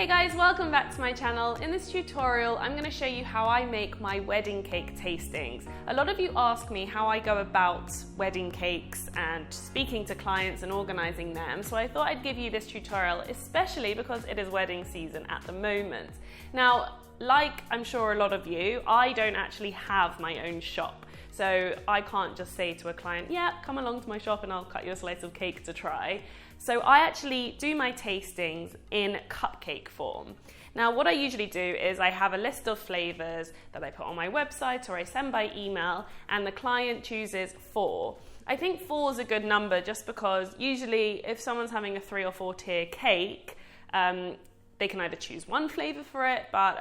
guys, welcome back to my channel. In this tutorial, I'm going to show you how I make my wedding cake tastings. A lot of you ask me how I go about wedding cakes and speaking to clients and organizing them, so I thought I'd give you this tutorial, especially because it is wedding season at the moment. Now, like I'm sure a lot of you, I don't actually have my own shop. So I can't just say to a client, yeah, come along to my shop and I'll cut you a slice of cake to try. So I actually do my tastings in cupcake form. Now what I usually do is I have a list of flavors that I put on my website or I send by email, and the client chooses 4. I think 4 is a good number just because usually if someone's having a 3 or 4 tier cake, they can either choose 1 flavor for it, but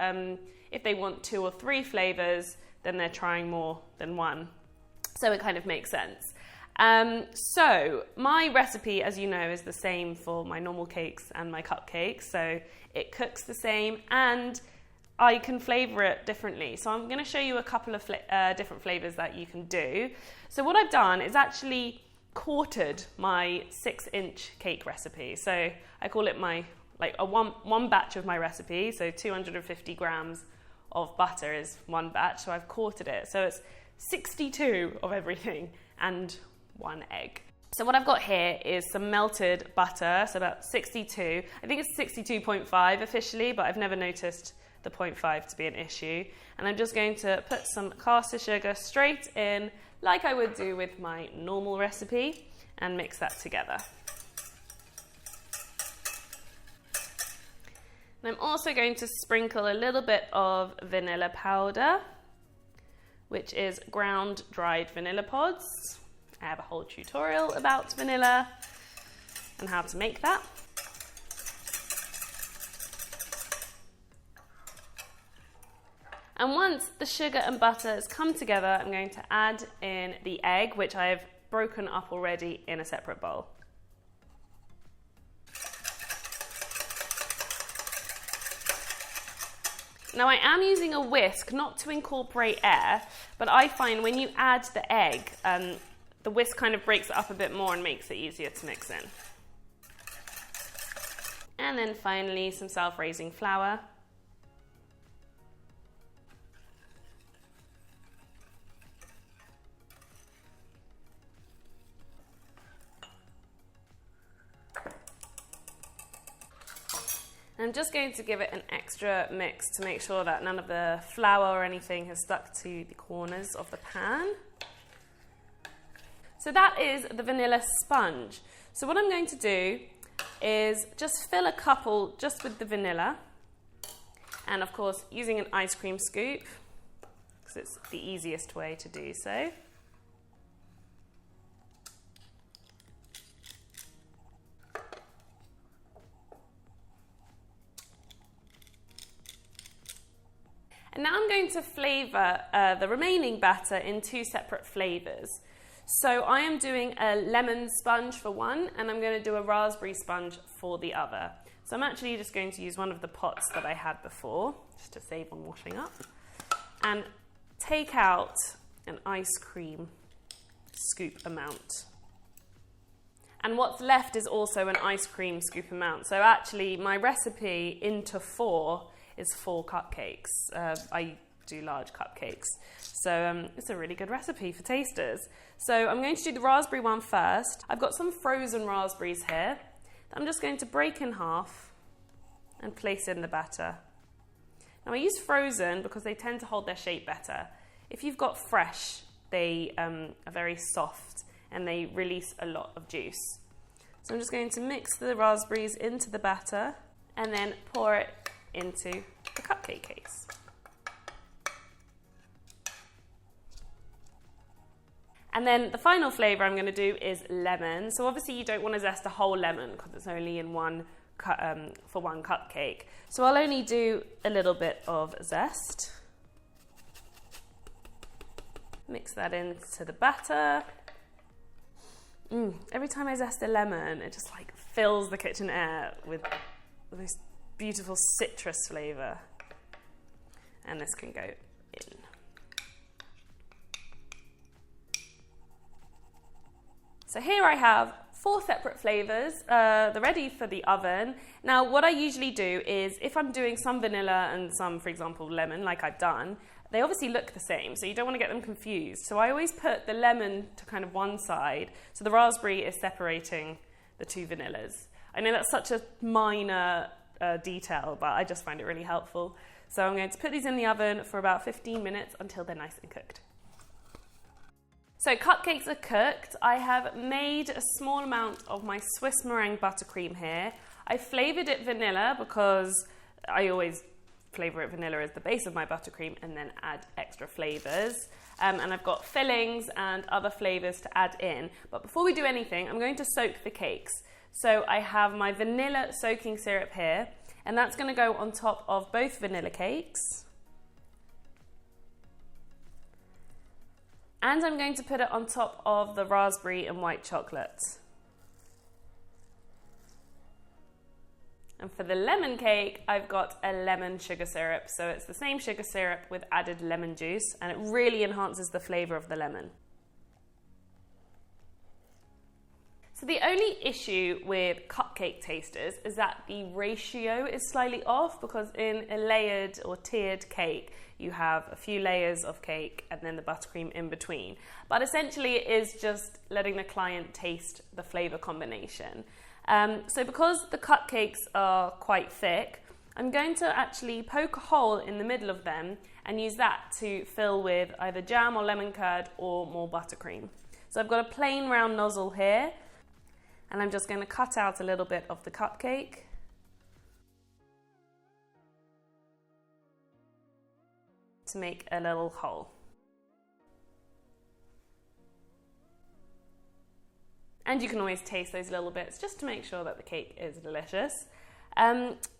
if they want 2 or 3 flavors, then they're trying more than 1. So it kind of makes sense. So my recipe, as you know, is the same for my normal cakes and my cupcakes. So it cooks the same and I can flavor it differently. So I'm going to show you a couple of different flavors that you can do. So what I've done is actually quartered my 6-inch cake recipe. So I call it my one batch of my recipe. So 250 grams of butter is 1 batch. So I've quartered it. So it's 62 of everything and 1 egg. So what I've got here is some melted butter, so about 62. I think it's 62.5 officially, but I've never noticed the 0.5 to be an issue. And I'm just going to put some caster sugar straight in, like I would do with my normal recipe, and mix that together. And I'm also going to sprinkle a little bit of vanilla powder, which is ground dried vanilla pods. I have a whole tutorial about vanilla and how to make that. And once the sugar and butter has come together, I'm going to add in the egg, which I have broken up already in a separate bowl. Now I am using a whisk not to incorporate air, but I find when you add the egg, the whisk kind of breaks it up a bit more and makes it easier to mix in. And then finally some self-raising flour. I'm just going to give it an extra mix to make sure that none of the flour or anything has stuck to the corners of the pan. So that is the vanilla sponge. So what I'm going to do is just fill a couple just with the vanilla, and of course using an ice cream scoop because it's the easiest way to do so. And now I'm going to flavour the remaining batter in 2 separate flavours. So I am doing a lemon sponge for one, and I'm going to do a raspberry sponge for the other. So I'm actually just going to use one of the pots that I had before, just to save on washing up, and take out an ice cream scoop amount. And what's left is also an ice cream scoop amount. So actually my recipe into 4 is 4 cupcakes. I do large cupcakes. So it's a really good recipe for tasters. So I'm going to do the raspberry one first. I've got some frozen raspberries here that I'm just going to break in half and place in the batter. Now I use frozen because they tend to hold their shape better. If you've got fresh, they are very soft and they release a lot of juice. So I'm just going to mix the raspberries into the batter and then pour it into the cupcake case. And then the final flavour I'm going to do is lemon. So obviously you don't want to zest a whole lemon because it's only in for one cupcake. So I'll only do a little bit of zest. Mix that into the batter. Every time I zest a lemon, it just like fills the kitchen air with the most beautiful citrus flavour. And this can go in. So here I have 4 separate flavours. They're ready for the oven. Now, what I usually do is, if I'm doing some vanilla and some, for example, lemon, like I've done, they obviously look the same, so you don't want to get them confused. So I always put the lemon to kind of one side, so the raspberry is separating the 2 vanillas. I know that's such a minor detail, but I just find it really helpful. So I'm going to put these in the oven for about 15 minutes until they're nice and cooked. So cupcakes are cooked. I have made a small amount of my Swiss meringue buttercream here. I flavoured it vanilla because I always flavour it vanilla as the base of my buttercream and then add extra flavours. And I've got fillings and other flavours to add in. But before we do anything, I'm going to soak the cakes. So I have my vanilla soaking syrup here, and that's going to go on top of both vanilla cakes. And I'm going to put it on top of the raspberry and white chocolate. And for the lemon cake, I've got a lemon sugar syrup. So it's the same sugar syrup with added lemon juice, and it really enhances the flavour of the lemon. So the only issue with cupcake tasters is that the ratio is slightly off, because in a layered or tiered cake, you have a few layers of cake and then the buttercream in between. But essentially it is just letting the client taste the flavour combination. So because the cupcakes are quite thick, I'm going to actually poke a hole in the middle of them and use that to fill with either jam or lemon curd or more buttercream. So I've got a plain round nozzle here, and I'm just going to cut out a little bit of the cupcake. To make a little hole. And you can always taste those little bits just to make sure that the cake is delicious.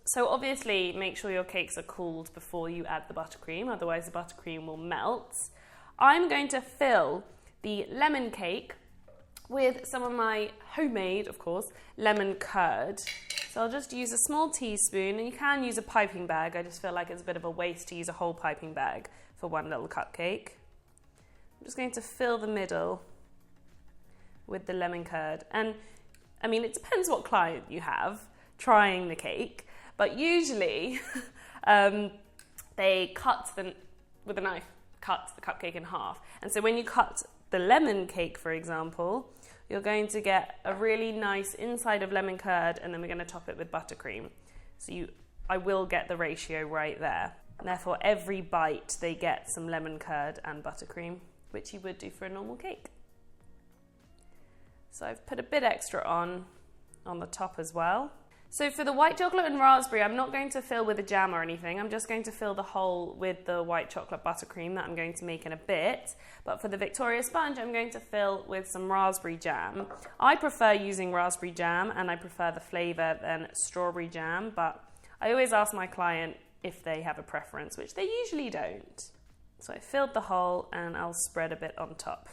So obviously make sure your cakes are cooled before you add the buttercream, otherwise the buttercream will melt. I'm going to fill the lemon cake with some of my homemade, of course, lemon curd. So I'll just use a small teaspoon, and you can use a piping bag. I just feel like it's a bit of a waste to use a whole piping bag for one little cupcake. I'm just going to fill the middle with the lemon curd. And I mean, it depends what client you have trying the cake, but usually they with a knife, cut the cupcake in half. And so when you cut the lemon cake, for example, you're going to get a really nice inside of lemon curd, and then we're going to top it with buttercream. So I will get the ratio right there. And therefore, every bite they get some lemon curd and buttercream, which you would do for a normal cake. So I've put a bit extra on the top as well. So for the white chocolate and raspberry, I'm not going to fill with a jam or anything. I'm just going to fill the hole with the white chocolate buttercream that I'm going to make in a bit. But for the Victoria sponge, I'm going to fill with some raspberry jam. I prefer using raspberry jam, and I prefer the flavour than strawberry jam, but I always ask my client if they have a preference, which they usually don't. So I filled the hole, and I'll spread a bit on top.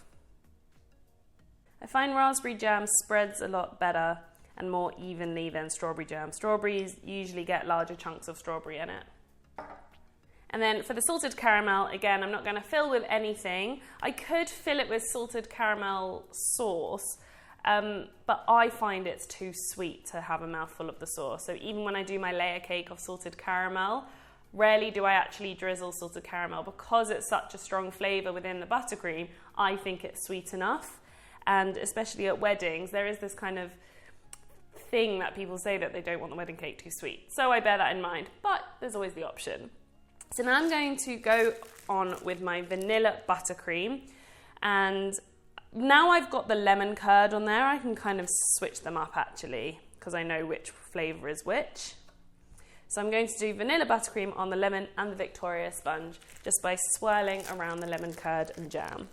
I find raspberry jam spreads a lot better and more evenly than strawberry jam. Strawberries usually get larger chunks of strawberry in it. And then for the salted caramel, again, I'm not going to fill with anything. I could fill it with salted caramel sauce, but I find it's too sweet to have a mouthful of the sauce. So even when I do my layer cake of salted caramel, rarely do I actually drizzle salted caramel, because it's such a strong flavour within the buttercream. I think it's sweet enough. And especially at weddings, there is this kind of thing that people say that they don't want the wedding cake too sweet. So I bear that in mind, but there's always the option. So now I'm going to go on with my vanilla buttercream, and now I've got the lemon curd on there, I can kind of switch them up actually, because I know which flavour is which. So I'm going to do vanilla buttercream on the lemon and the Victoria sponge, just by swirling around the lemon curd and jam.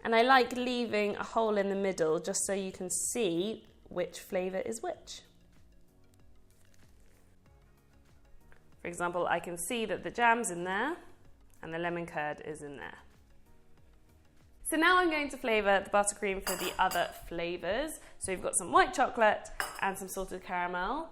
And I like leaving a hole in the middle just so you can see which flavour is which. For example, I can see that the jam's in there and the lemon curd is in there. So now I'm going to flavour the buttercream for the other flavours. So we've got some white chocolate and some salted caramel.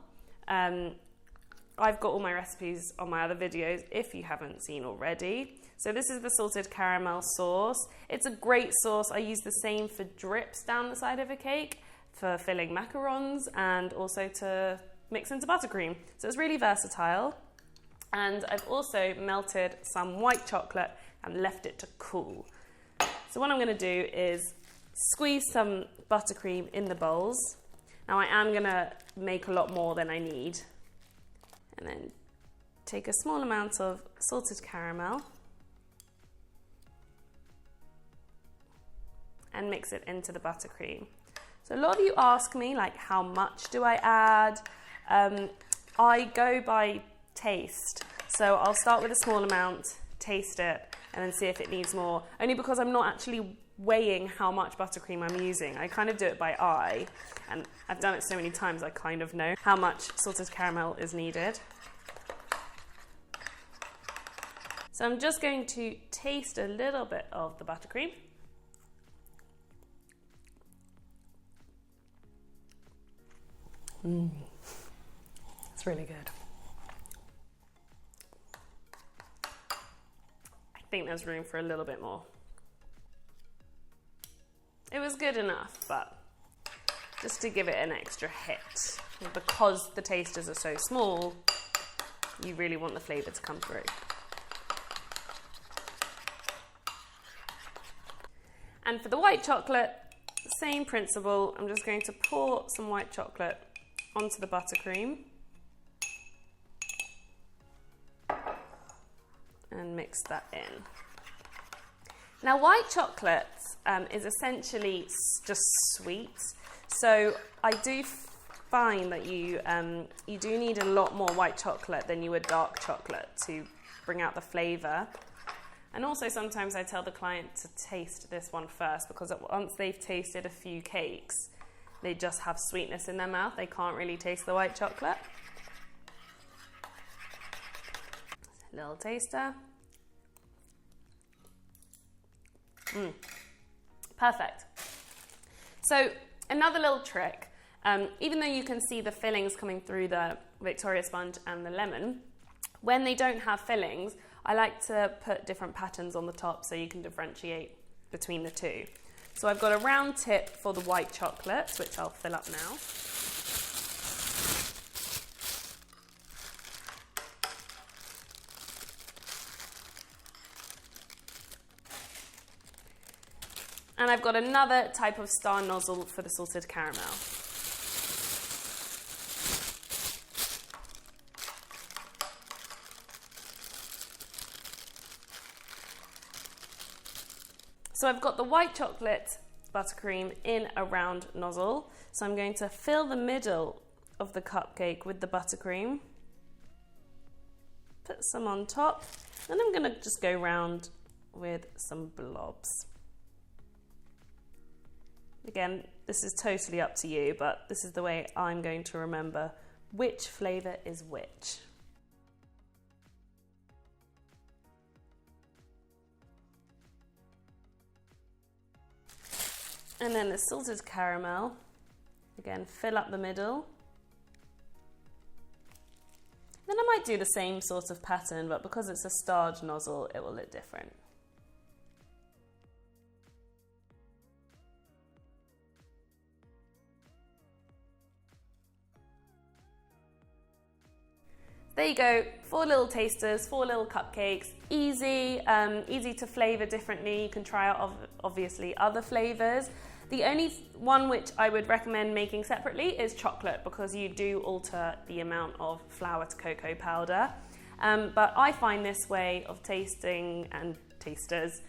I've got all my recipes on my other videos if you haven't seen already. So this is the salted caramel sauce. It's a great sauce. I use the same for drips down the side of a cake, for filling macarons, and also to mix into buttercream. So it's really versatile. And I've also melted some white chocolate and left it to cool. So what I'm going to do is squeeze some buttercream in the bowls. Now I am going to make a lot more than I need. And then take a small amount of salted caramel and mix it into the buttercream. So a lot of you ask me, like, how much do I add? I go by taste. So I'll start with a small amount, taste it, and then see if it needs more. Only because I'm not actually weighing how much buttercream I'm using. I kind of do it by eye, and I've done it so many times I kind of know how much salted caramel is needed. So I'm just going to taste a little bit of the buttercream. It's really good. I think there's room for a little bit more. It was good enough, but just to give it an extra hit. Because the tasters are so small, you really want the flavour to come through. And for the white chocolate, same principle. I'm just going to pour some white chocolate onto the buttercream and mix that in. Now, white chocolate is essentially just sweet, so I do find that you do need a lot more white chocolate than you would dark chocolate to bring out the flavour. And also sometimes I tell the client to taste this one first, because once they've tasted a few cakes, they just have sweetness in their mouth. They can't really taste the white chocolate. Little taster. Perfect. So another little trick, even though you can see the fillings coming through the Victoria sponge and the lemon, when they don't have fillings, I like to put different patterns on the top so you can differentiate between the two. So I've got a round tip for the white chocolate, which I'll fill up now. And I've got another type of star nozzle for the salted caramel. So I've got the white chocolate buttercream in a round nozzle. So I'm going to fill the middle of the cupcake with the buttercream. Put some on top. Then I'm going to just go round with some blobs. Again, this is totally up to you, but this is the way I'm going to remember which flavour is which. And then the salted caramel, again, fill up the middle. Then I might do the same sort of pattern, but because it's a starred nozzle, it will look different. There you go, 4 little tasters, 4 little cupcakes, easy, easy to flavour differently. You can try out obviously other flavours. The only one which I would recommend making separately is chocolate, because you do alter the amount of flour to cocoa powder. But I find this way of tasting and tasters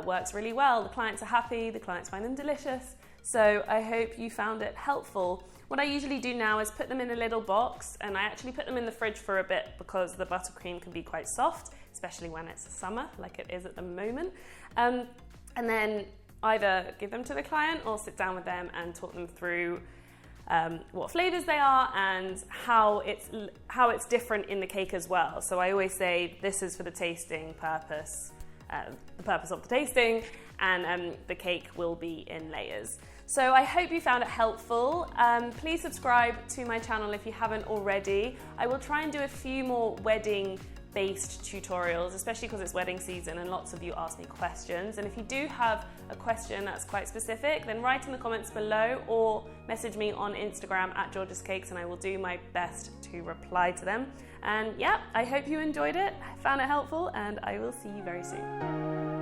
works really well. The clients are happy, the clients find them delicious. So I hope you found it helpful. What I usually do now is put them in a little box, and I actually put them in the fridge for a bit because the buttercream can be quite soft, especially when it's summer like it is at the moment. And then either give them to the client or sit down with them and talk them through what flavours they are and how it's different in the cake as well. So I always say this is for the tasting purpose, the purpose of the tasting, and the cake will be in layers. So I hope you found it helpful. Please subscribe to my channel if you haven't already. I will try and do a few more wedding-based tutorials, especially because it's wedding season and lots of you ask me questions. And if you do have a question that's quite specific, then write in the comments below or message me on Instagram at Georgia's Cakes and I will do my best to reply to them. And yeah, I hope you enjoyed it, found it helpful, and I will see you very soon.